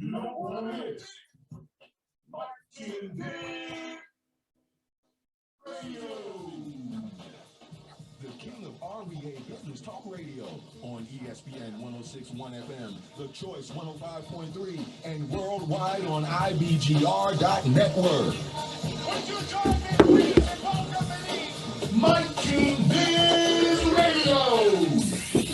Number one hit. Martin Radio. The king of RVA Business Talk Radio on ESPN 106.1 FM, The Choice 105.3, and worldwide on IBGR.network. Would you join me, please, and welcome Mike King Biz Radio.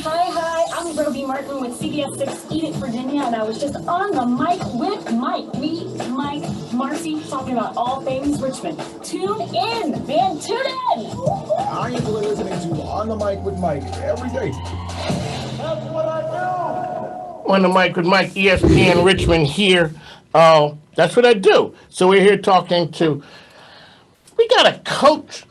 Hi, I'm Roby Martin with CBS 6 Eat It, Virginia, and I was just on the mic with Mike. Me, Mike, Marcy, talking about all things Richmond. Tune in, man, tune in! I am listening to On the Mic with Mike every day. That's what I do. On the mic with Mike, ESPN Richmond here. That's what I do. So we're here talking to, we got a coach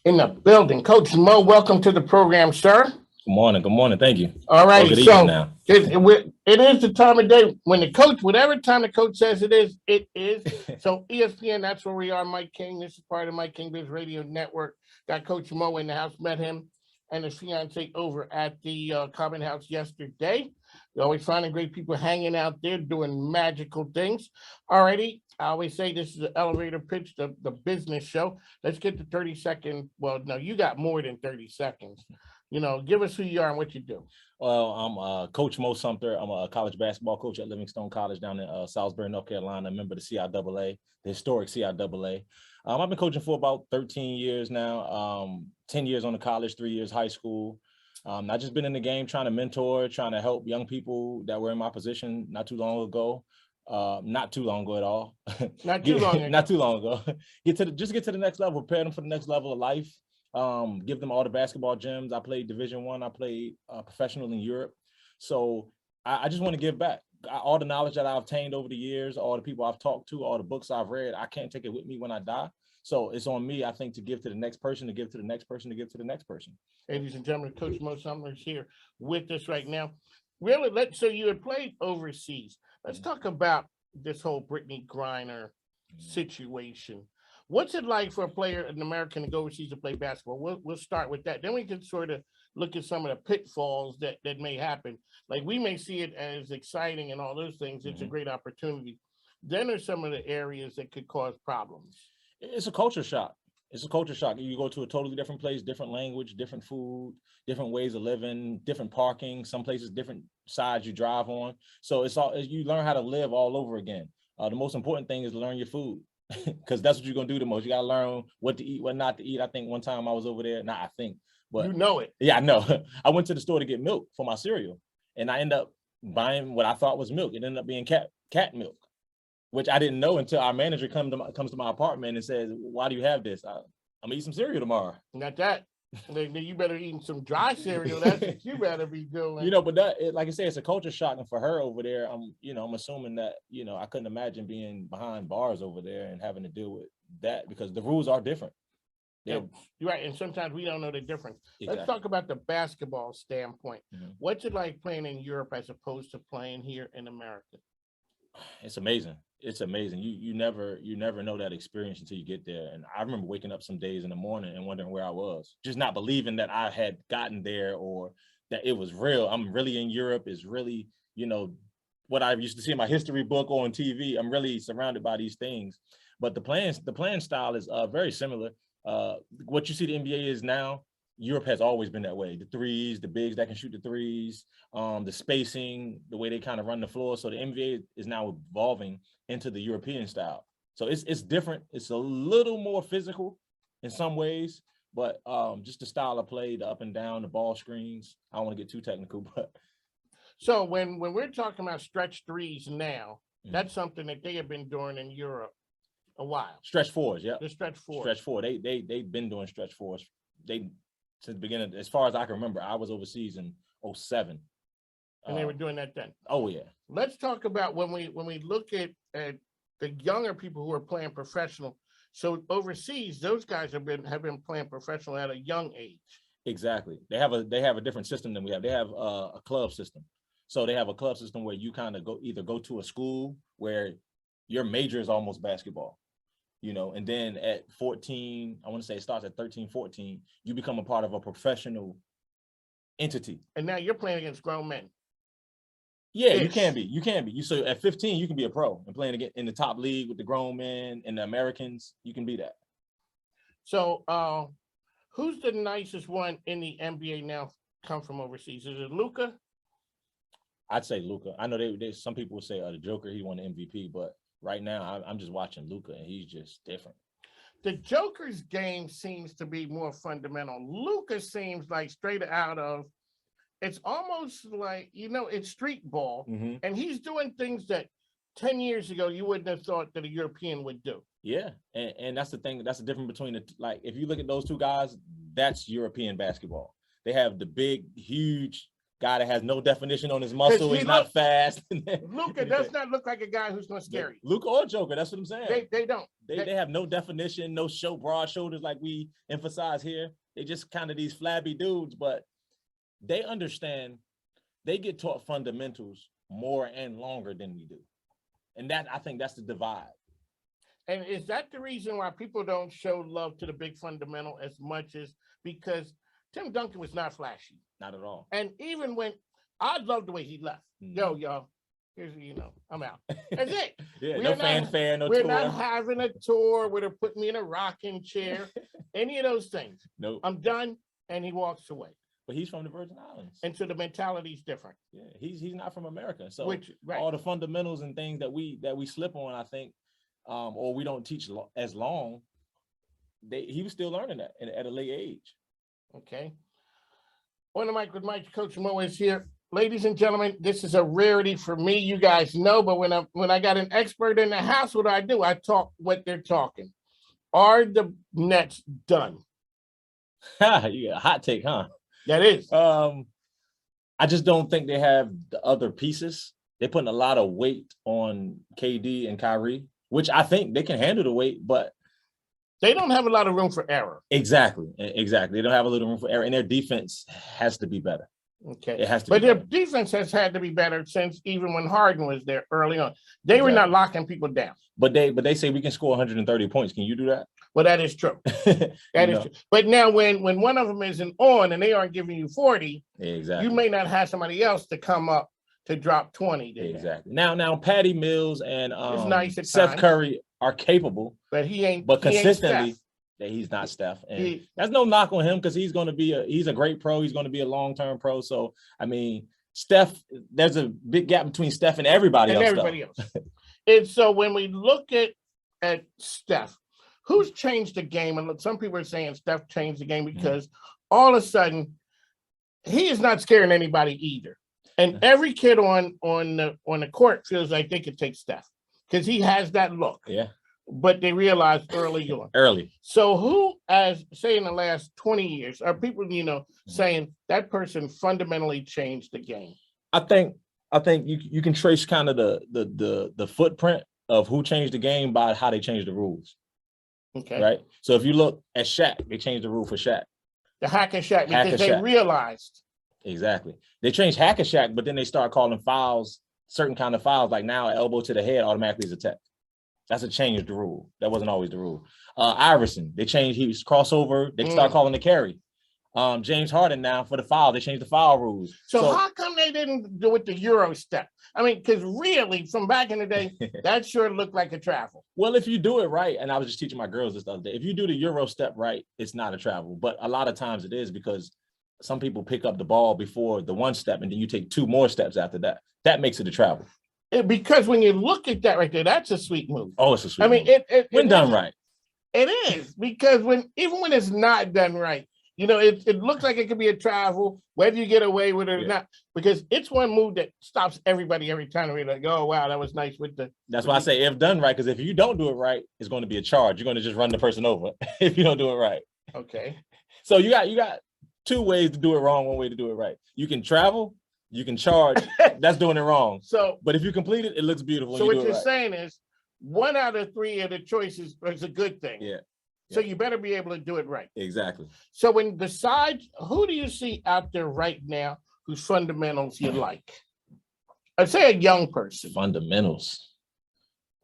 in the building. Coach Mo, welcome to the program, sir. Good morning. Thank you. All right, good so now. it is the time of day when the coach, whatever time the coach says it is, it is. So ESPN, that's where we are. Mike King, this is part of Mike King Biz Radio Network. Got Coach Mo in the house, met him and his fiance over at the Common House yesterday. We're always finding great people hanging out there doing magical things. Alrighty, I always say this is an elevator pitch, the business show. Let's get to 30 seconds. Well, no, you got more than 30 seconds. You know, give us who you are and what you do. Well, I'm Coach Mo Sumter. I'm a college basketball coach at Livingstone College down in Salisbury, North Carolina, a member of the CIAA, the historic CIAA. I've been coaching for about 13 years now, 10 years on the college, 3 years high school. I've just been in the game trying to mentor, trying to help young people that were in my position not too long ago. Not too long ago at all. Not too long ago. Not too long ago. Get to the next level, prepare them for the next level of life. Give them all the basketball gems. I played Division I. I played professional in Europe. So I just want to give back. All the knowledge that I've obtained over the years, all the people I've talked to, all the books I've read, I can't take it with me when I die. So it's on me, I think, to give to the next person, to give to the next person, to give to the next person. Ladies and gentlemen, Coach Mo Sumter is here with us right now. Really, so you had played overseas. Let's talk about this whole Brittany Griner situation. What's it like for a player, an American, to go overseas to play basketball? We'll start with that. Then we can sort of look at some of the pitfalls that may happen. Like, we may see it as exciting and all those things. It's a great opportunity. Then there's some of the areas that could cause problems. It's a culture shock. You go to a totally different place, different language, different food, different ways of living, different parking, some places, different sides you drive on. So you learn how to live all over again. The most important thing is to learn your food. Because that's what you're gonna do the most. You gotta learn what to eat, what not to eat. I think one time I was over there, but you know it. Yeah, I know. I went to the store to get milk for my cereal, and I ended up buying what I thought was milk. It ended up being cat milk, which I didn't know until our manager comes to my apartment and says, "Why do you have this? I'm gonna eat some cereal tomorrow." Not that. You better eat some dry cereal. That's what you better be doing. You know, but like I say, it's a culture shock, and for her over there, I'm assuming that I couldn't imagine being behind bars over there and having to deal with that because the rules are different. Yeah, you're right, and sometimes we don't know the difference. Exactly. Let's talk about the basketball standpoint. What's it like playing in Europe as opposed to playing here in America? It's amazing. It's amazing. You never know that experience until you get there. And I remember waking up some days in the morning and wondering where I was, just not believing that I had gotten there or that it was real. I'm really in Europe. It's really, what I used to see in my history book or on TV. I'm really surrounded by these things. But the playing style is very similar. What you see the NBA is now, Europe has always been that way. The threes, the bigs that can shoot the threes, the spacing, the way they kind of run the floor. So the NBA is now evolving into the European style. So it's different. It's a little more physical in some ways, but just the style of play, the up and down, the ball screens. I don't want to get too technical, but. So when we're talking about stretch threes now, that's something that they have been doing in Europe a while. Stretch fours, yeah. The stretch fours. Stretch four. They've been doing stretch fours. Since the beginning, as far as I can remember. I was overseas in 2007. And they were doing that then. Oh yeah. Let's talk about when we look at the younger people who are playing professional. So overseas, those guys have been playing professional at a young age. Exactly. They have a different system than we have. They have a club system. So they have a club system where you kind of go to a school where your major is almost basketball. And then at 14, I want to say it starts at 13, 14, you become a part of a professional entity. And now you're playing against grown men. Yeah, you can be. You can be. You so at 15, you can be a pro and playing again in the top league with the grown men and the Americans. You can be that. So, who's the nicest one in the NBA now? Come from overseas? Is it Luka? I'd say Luka. I know they some people would say the Joker. He won the MVP, but right now I'm just watching Luka and he's just different. The Joker's game seems to be more fundamental. Luka seems like straight out of. It's almost like, it's street ball, and he's doing things that 10 years ago you wouldn't have thought that a European would do. Yeah, and that's the thing. That's the difference between if you look at those two guys, that's European basketball. They have the big, huge guy that has no definition on his muscle. He's not fast. Luka does not look like a guy who's going to scare you. Luka or Joker, that's what I'm saying. They don't. They have no definition, no broad shoulders like we emphasize here. They just kind of these flabby dudes, but they understand, they get taught fundamentals more and longer than we do. And I think that's the divide. And is that the reason why people don't show love to the big fundamental as much as because Tim Duncan was not flashy? Not at all. And even when I love the way he left. Yo, y'all, here's I'm out. That's it. Yeah, no fanfare, no tour. We're not having a tour where they're putting me in a rocking chair. Any of those things. Nope. I'm done. And he walks away. But he's from the Virgin Islands. And so the mentality is different. Yeah, he's not from America. So all the fundamentals and things that we slip on, I think, or we don't teach as long, he was still learning that at a late age. Okay. On the mic with Mike, Coach Mo is here. Ladies and gentlemen, this is a rarity for me. You guys know, but when I got an expert in the house, what do? I talk what they're talking. Are the Nets done? You got a hot take, huh? That is. I just don't think they have the other pieces. They're putting a lot of weight on KD and Kyrie, which I think they can handle the weight, but they don't have a lot of room for error. Exactly. They don't have a little room for error, and their defense has to be better. Okay. It has to but be their better. defense has had to be better since even when Harden was there early on. They were not locking people down. But they say we can score 130 points. Can you do that? Well, that is true. That is true. But now when one of them isn't on and they aren't giving you 40, exactly, you may not have somebody else to come up to drop 20. Exactly. Now Patty Mills and nice Seth times. Curry are capable, but he ain't. But consistently, he's not Steph, and that's no knock on him because he's a great pro. He's going to be a long-term pro. So I mean, Steph, there's a big gap between Steph and everybody else. And so when we look at Steph, who's changed the game? And some people are saying Steph changed the game because all of a sudden he is not scaring anybody either. And every kid on the court feels like they could take Steph because he has that look. Yeah. But they realized early on. So who, as say in the last 20 years, are people, saying that person fundamentally changed the game? I think you can trace kind of the footprint of who changed the game by how they changed the rules. Okay. Right. So if you look at Shaq, they changed the rule for Shaq. The hack and Shaq, because they realized. Exactly. They changed hack and Shaq, but then they start calling fouls, certain kind of fouls, like now elbow to the head automatically is a tech. That's a change of the rule. That wasn't always the rule. Iverson, they changed, he was crossover. They start calling the carry. James Harden now for the foul, they changed the foul rules. So how come they didn't do it the Euro step? I mean, because really, from back in the day, that sure looked like a travel. Well, if you do it right, and I was just teaching my girls this the other day, if you do the Euro step right, it's not a travel. But a lot of times it is because some people pick up the ball before the one step, and then you take two more steps after that. That makes it a travel. Because when you look at that right there, that's a sweet move. Oh, it's a sweet move. When done right. It is, because even when it's not done right, it looks like it could be a travel, whether you get away with it or not, because it's one move that stops everybody every time. We're like, oh, wow, that was nice with the. That's why I say if done right, because if you don't do it right, it's going to be a charge. You're going to just run the person over if you don't do it right. Okay. So you got two ways to do it wrong, one way to do it right. You can travel, you can charge. That's doing it wrong. But if you complete it, it looks beautiful. So what you're saying is 1 out of 3 of the choices is a good thing. Yeah. So you better be able to do it right. Exactly. So besides, who do you see out there right now whose fundamentals you like? I'd say a young person. Fundamentals.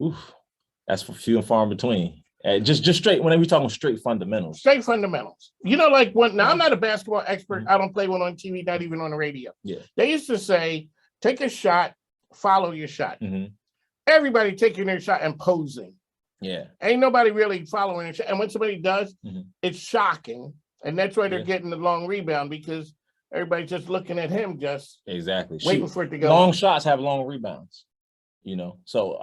Oof. That's for few and far in between. Just straight, whenever we're talking straight fundamentals. Straight fundamentals. Now I'm not a basketball expert. I don't play one on TV, not even on the radio. Yeah. They used to say, take a shot follow your shot. Mhm. Everybody taking their shot and posing. Yeah. Ain't nobody really following their shot. And when somebody does, Mhm. it's shocking. And that's why they're Yeah. getting the long rebound, because everybody's just looking at him, just Exactly. waiting for it to go. Long shots have long rebounds, you know. So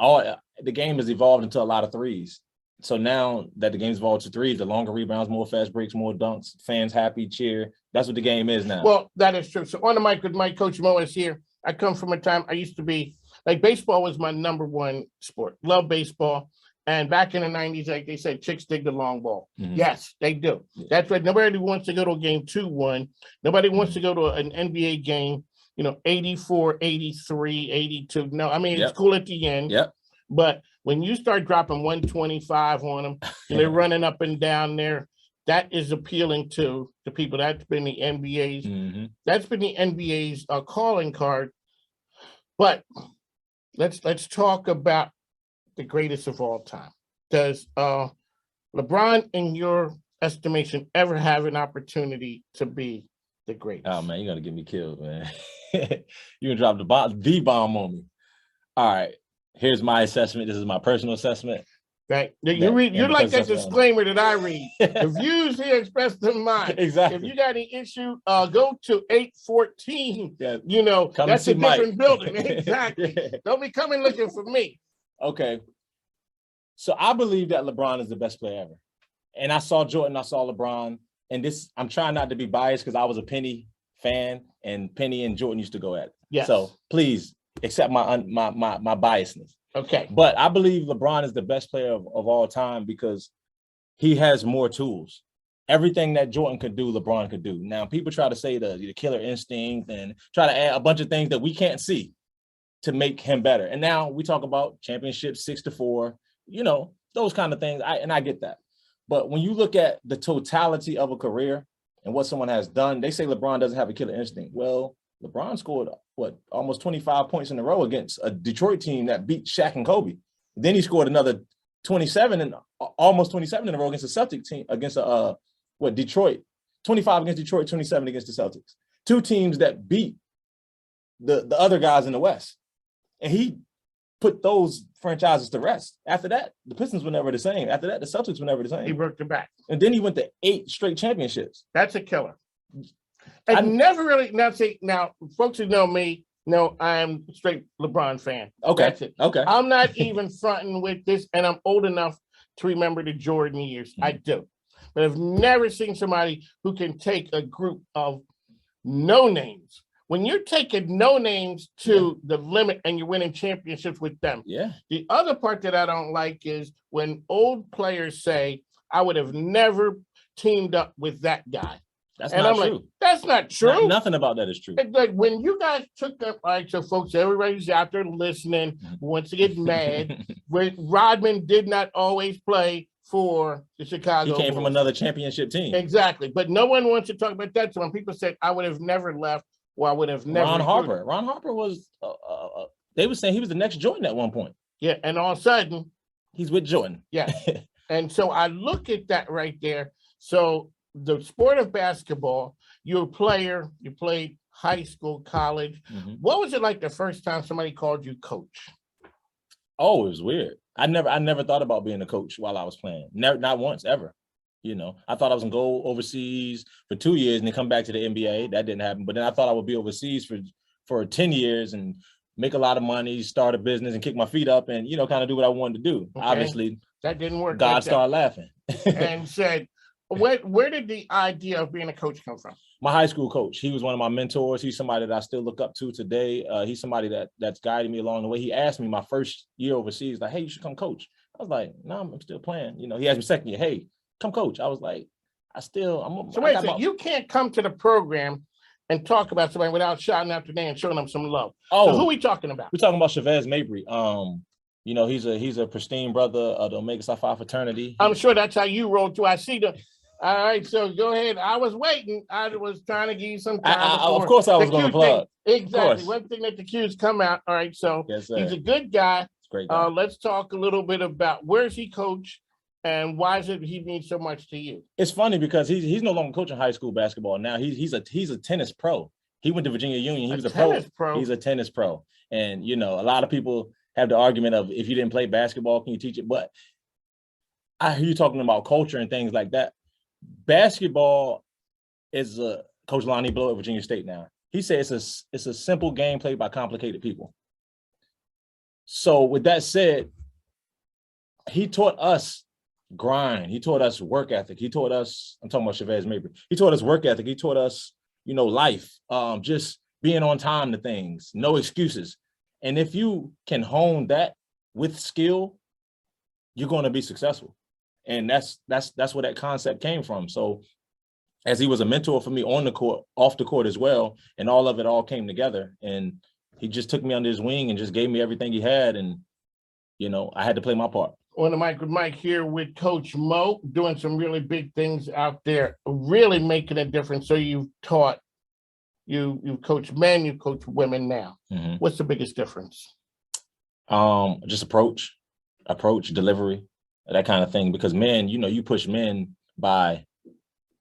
the game has evolved into a lot of threes. So now that the game's evolved to threes, the longer rebounds, more fast breaks, more dunks, fans happy, cheer. That's what the game is now. Well, that is true. So on the mic with Mike, Coach Mo is here. I come from a time I used to be, like, baseball was my number one sport. Love baseball. And back in the 90s, like they said, chicks dig the long ball. Mhm. Yes, they do. Yeah. That's right. Nobody wants to go to a game 2-1. Nobody wants to go to an NBA game, 84, 83, 82. No, I mean, it's cool at the end. Yep. But when you start dropping 125 on them, and they're running up and down there, that is appealing to the people. That's been the NBA's. Mhm. That's been the NBA's calling card. But let's talk about the greatest of all time. Does LeBron, in your estimation, ever have an opportunity to be the greatest? Oh man, you're gonna get me killed, man. You're gonna drop the bomb on me. All right. Here's my assessment. This is my personal assessment. Right. You're like that disclaimer that I read. The views here expressed in mine. Exactly. If you got any issue, go to 814. Yeah. Come that's a different Mike. Building. Exactly. Yeah. Don't be coming looking for me. Okay. So I believe that LeBron is the best player ever. And I saw Jordan, I saw LeBron. And I'm trying not to be biased because I was a Penny fan, and Penny and Jordan used to go at it. Yes. So please accept my biasness. Okay. But I believe LeBron is the best player of all time because he has more tools. Everything that Jordan could do, LeBron could do. Now, people try to say the killer instinct and try to add a bunch of things that we can't see to make him better. And now we talk about championships 6-4, those kind of things. I get that. But when you look at the totality of a career and what someone has done, they say LeBron doesn't have a killer instinct. Well, LeBron scored, almost 25 points in a row against a Detroit team that beat Shaq and Kobe. Then he scored another 27 and almost 27 in a row against a Celtic team, against Detroit. 25 against Detroit, 27 against the Celtics. Two teams that beat the other guys in the West. And he put those franchises to rest. After that, the Pistons were never the same. After that, the Celtics were never the same. He worked it back. And then he went to 8 straight championships. That's a killer. And never really, now, folks who know me know I'm a straight LeBron fan. Okay. That's it. Okay. I'm not even fronting with this, and I'm old enough to remember the Jordan years. I do. But I've never seen somebody who can take a group of no names. When you're taking no names to the limit and you're winning championships with them. Yeah. The other part that I don't like is when old players say, I would have never teamed up with that guy. That's and not I'm true. like, that's not true. Nothing about that is true. It's like when you guys took up, all right, so folks, everybody's out there listening, who wants to get mad. Where Rodman did not always play for the Chicago He came Bulls. from another championship team. Exactly. But no one wants to talk about that. So when people said, I would have never left, or I would have never. Ron Harper was, they were saying he was the next Jordan at one point. Yeah. And all of a sudden, he's with Jordan. Yeah. And so I look at that right there. So the sport of basketball, you're a player, you played high school, college. Mm-hmm. What was it like the first time somebody called you coach? Oh, it was weird. I never thought about being a coach while I was playing. Never, not once, ever. I thought I was gonna go overseas for 2 years and then come back to the NBA. That didn't happen. But then I thought I would be overseas for 10 years and make a lot of money, start a business and kick my feet up and, kind of do what I wanted to do. Okay. Obviously, that didn't work. God started laughing. And said, where did the idea of being a coach come from? My high school coach. He was one of my mentors. He's somebody that I still look up to today. He's somebody that's guided me along the way. He asked me my first year overseas, like, hey, you should come coach. I was like, no, I'm still playing. He asked me second year, hey, come coach. I was like, you can't come to the program and talk about somebody without shouting out their name and showing them some love. Oh, so who are we talking about? We're talking about Chavez Mabry. He's a pristine brother of the Omega Psi Phi fraternity. I'm sure that's how you roll too. I see the. All right, so go ahead. I was waiting. I was trying to give you some time. Of course, I was going to plug. Exactly. One thing that the cues come out. All right, so yes, he's a good guy. Great guy. Let's talk a little bit about where's he coach and why is it he means so much to you? It's funny because he's no longer coaching high school basketball now. He's a tennis pro. He went to Virginia Union. He was a tennis pro. He's a tennis pro. And, you know, a lot of people have the argument of, if you didn't play basketball, can you teach it? But I hear you talking about culture and things like that. Basketball is Coach Lonnie Blow at Virginia State now. He says it's a simple game played by complicated people. So with that said, he taught us grind. He taught us work ethic. He taught us, I'm talking about Chavez Mabry. He taught us work ethic. He taught us, you know, life, just being on time to things, no excuses. And if you can hone that with skill, you're going to be successful. And that's where that concept came from. So as he was a mentor for me on the court, off the court as well, and all of it all came together. And he just took me under his wing and just gave me everything he had. And, you know, I had to play my part. On the mic with Mike here with Coach Mo, doing some really big things out there, really making a difference. So you've taught, you coach men, you coach women now. Mm-hmm. What's the biggest difference? Just approach, delivery, that kind of thing. Because men, you know, you push men by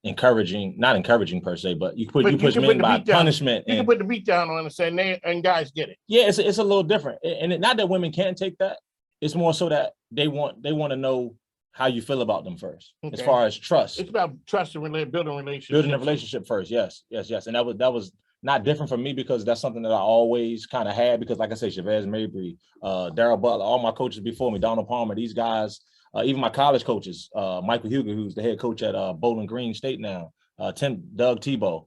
not encouraging per se, but you push men by punishment. You can put the beat down on and say, and guys get it. Yeah, it's a little different. And not that women can't take that. It's more so that they want to know how you feel about them first, as far as trust. It's about trust and building relationships. Building a relationship first, yes. And that was not different for me, because that's something that I always kind of had. Because like I say, Chavez Mabry, Darryl Butler, all my coaches before me, Donald Palmer, these guys, even my college coaches, Michael Huger, who's the head coach at Bowling Green State now, Doug Tebow,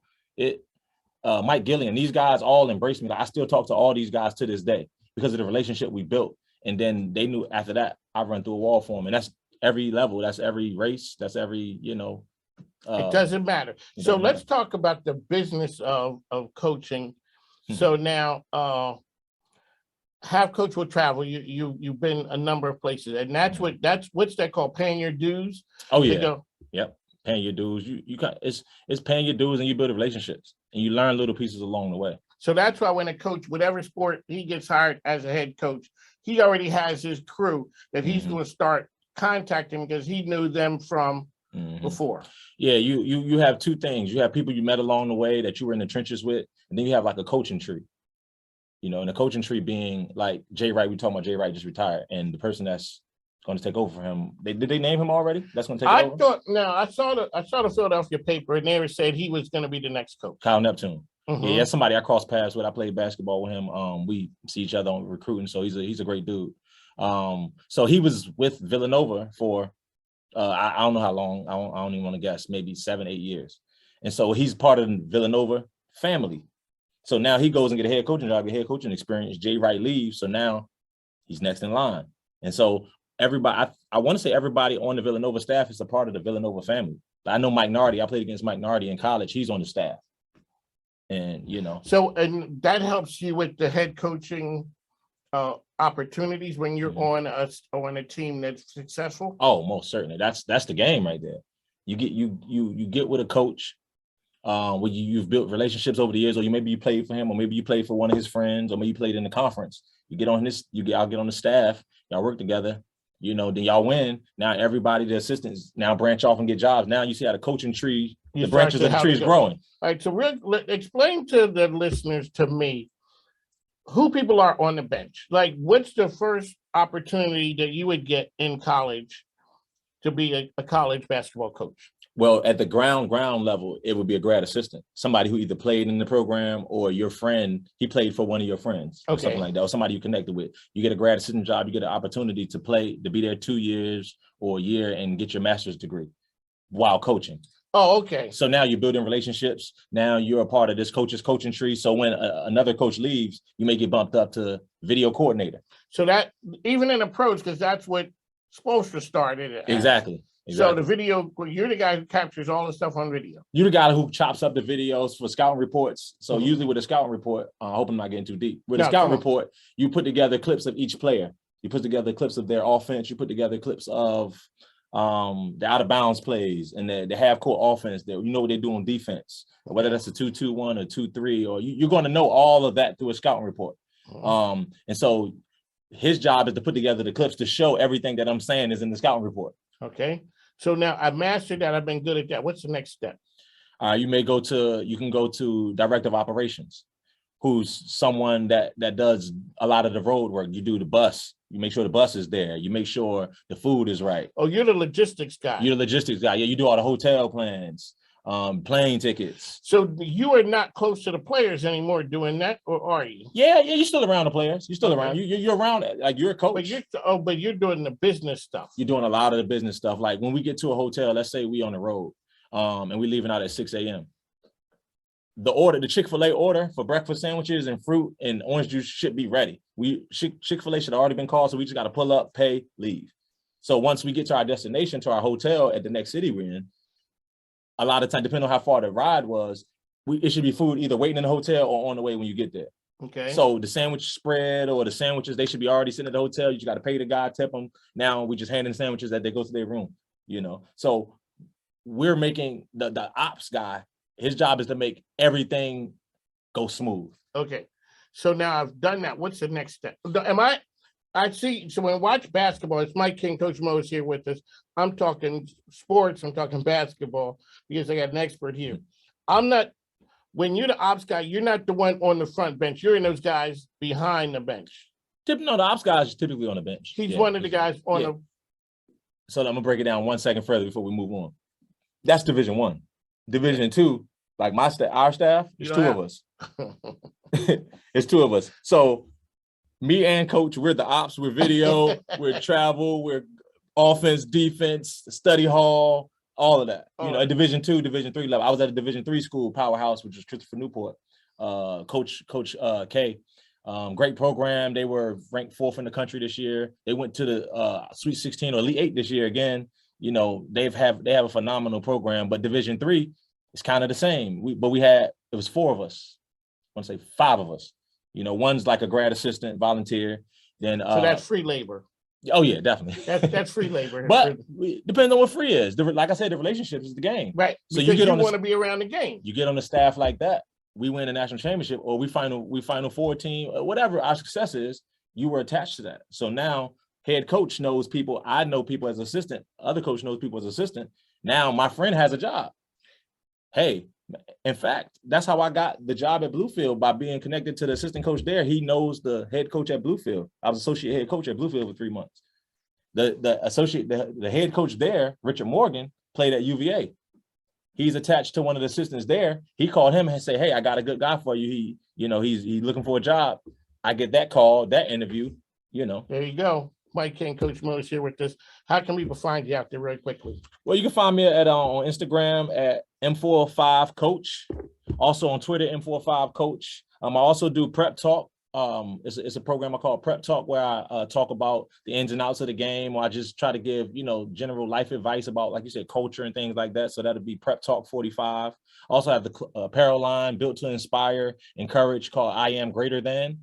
Mike Gillian, these guys all embraced me. Like, I still talk to all these guys to this day because of the relationship we built. And then they knew after that, I run through a wall for them. And that's every level. That's every race. That's every, you know. It doesn't matter. So let's talk about the business of coaching. Mm-hmm. So now, Have Coach will travel. You've been a number of places, and what's that called? Paying your dues. Oh yeah. Yep. Paying your dues. You got it's paying your dues, and you build relationships, and you learn little pieces along the way. So that's why when a coach, whatever sport he gets hired as a head coach, he already has his crew that he's going to start contacting because he knew them from before. Yeah, you have two things. You have people you met along the way that you were in the trenches with, and then you have like a coaching tree. You know, and the coaching tree being like Jay Wright. We talking about Jay Wright just retired, and the person that's going to take over for him. Did they name him already? That's going to take over. I saw the Philadelphia paper, and they said he was going to be the next coach. Kyle Neptune. Mm-hmm. Yeah, that's somebody I crossed paths with. I played basketball with him. We see each other on recruiting, so he's a great dude. So he was with Villanova for I don't know how long. I don't even want to guess. Maybe 7-8 years. And so he's part of the Villanova family. So now he goes and get a head coaching job, a head coaching experience. Jay Wright leaves, so now he's next in line. And so everybody, I want to say everybody on the Villanova staff is a part of the Villanova family. I know Mike Nardi. I played against Mike Nardi in college. He's on the staff. And, you know. So, and that helps you with the head coaching opportunities when you're on a team that's successful? Oh, most certainly. That's the game right there. You get with a coach where you've built relationships over the years, or maybe you played for him, or maybe you played for one of his friends, or maybe you played in the conference. You get on this, I'll get on the staff, y'all work together, you know, then y'all win. Now everybody, the assistants now branch off and get jobs. Now you see how the coaching tree, the branches of the tree is growing. All right, so explain to the listeners, to me, who people are on the bench. Like, what's the first opportunity that you would get in college to be a college basketball coach? Well, at the ground level, it would be a grad assistant, somebody who either played in the program or your friend, he played for one of your friends or something like that, or somebody you connected with. You get a grad assistant job, you get an opportunity to be there 2 years or a year and get your master's degree while coaching. Oh, okay. So now you're building relationships. Now you're a part of this coach's coaching tree. So when another coach leaves, you may get bumped up to video coordinator. So that even in approach, because that's what Spoelstra started at. Exactly. So the video, you're the guy who captures all the stuff on video. You're the guy who chops up the videos for scouting reports. So usually with a scouting report, I hope I'm not getting too deep. With a scouting report, you put together clips of each player. You put together clips of their offense. You put together clips of the out of bounds plays and the half court offense. That you know what they do on defense, whether that's a 2-2-1 or 2-3, or you're going to know all of that through a scouting report. And so his job is to put together the clips to show everything that I'm saying is in the scouting report. Okay. So now I've mastered that. I've been good at that. What's the next step? You can go to director of operations, who's someone that does a lot of the road work. You do the bus. You make sure the bus is there. You make sure the food is right. Oh, you're the logistics guy. You're the logistics guy. Yeah, you do all the hotel plans, plane tickets. So you are not close to the players anymore doing that, or are you? Yeah, you're still around the players. You're still around. You're around it. Like, you're a coach. But you're doing the business stuff. You're doing a lot of the business stuff. Like, when we get to a hotel, let's say we on the road, and we leaving out at 6 a.m. The Chick-fil-A order for breakfast sandwiches and fruit and orange juice should be ready. Chick-fil-A should have already been called, so we just got to pull up, pay, leave. So once we get to our destination, to our hotel at the next city we're in, a lot of time, depending on how far the ride was, it should be food either waiting in the hotel or on the way when you get there. Okay. So the sandwich spread or the sandwiches, they should be already sitting at the hotel. You just got to pay the guy, tip them. Now we just hand in sandwiches that they go to their room, So we're making the ops guy, his job is to make everything go smooth. Okay. So now I've done that. What's the next step? I see. So when I watch basketball, it's Mike King, Coach Mo is here with us. I'm talking sports. I'm talking basketball because I got an expert here. When you're the ops guy, you're not the one on the front bench. You're in those guys behind the bench. No, the ops guy is typically on the bench. He's one of the guys on the. So I'm gonna break it down 1 second further before we move on. That's Division I. Division II, like our staff, it's two of us. It's two of us. So me and coach, we're the ops, we're video, we're travel, we're offense, defense, study hall, all of that. At Division II, Division III level. I was at a Division III school, Powerhouse, which is Christopher Newport. Coach K. Great program. They were ranked 4th in the country this year. They went to the Sweet 16 or Elite 8 this year again. They have a phenomenal program, but Division III is kind of the same. It was 4 of us. I want to say 5 of us. One's like a grad assistant, volunteer. Then so that's free labor. Oh yeah, definitely. That's free labor. But it depends on what free is. Like I said, the relationships is the game. Right. So because you want to be around the game. You get on the staff like that. We win a national championship, or we final 4 team, whatever our success is. You were attached to that. So now head coach knows people. I know people as assistant. Other coach knows people as assistant. Now my friend has a job. Hey, in fact, that's how I got the job at Bluefield, by being connected to the assistant coach there. He knows the head coach at Bluefield. I was associate head coach at Bluefield for 3 months. The head coach there, Richard Morgan, played at UVA. He's attached to one of the assistants there. He called him and said, "Hey, I got a good guy for you. He's looking for a job." I get that call, that interview. There you go. Mike King, Coach Mo is here with us. How can people find you out there really quickly? Well, you can find me on Instagram at M45Coach. Also on Twitter, M45Coach. I also do Prep Talk. It's a program I call Prep Talk, where I talk about the ins and outs of the game, or I just try to give, general life advice about, like you said, culture and things like that. So that'll be Prep Talk 45. Also have the apparel line, built to inspire, encourage, called I Am Greater Than.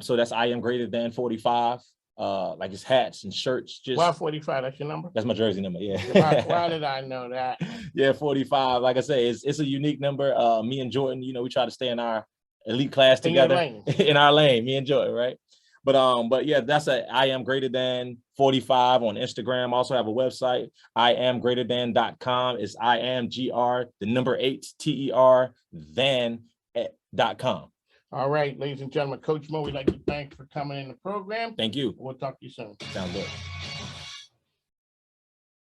So that's I Am Greater Than 45. Like it's hats and shirts. Why 45? That's your number? That's my jersey number. Yeah. Why did I know that? Yeah, 45. Like I say, it's a unique number. Me and Jordan, we try to stay in our elite class together in our lane. Me and Jordan, right? But yeah, that's I Am Greater Than 45 on Instagram. I also have a website, iamgreaterthan.com. It's IAMGR 8 TER.com. All right, ladies and gentlemen, Coach Mo, we'd like to thank you for coming in the program. Thank you. We'll talk to you soon. Sounds good.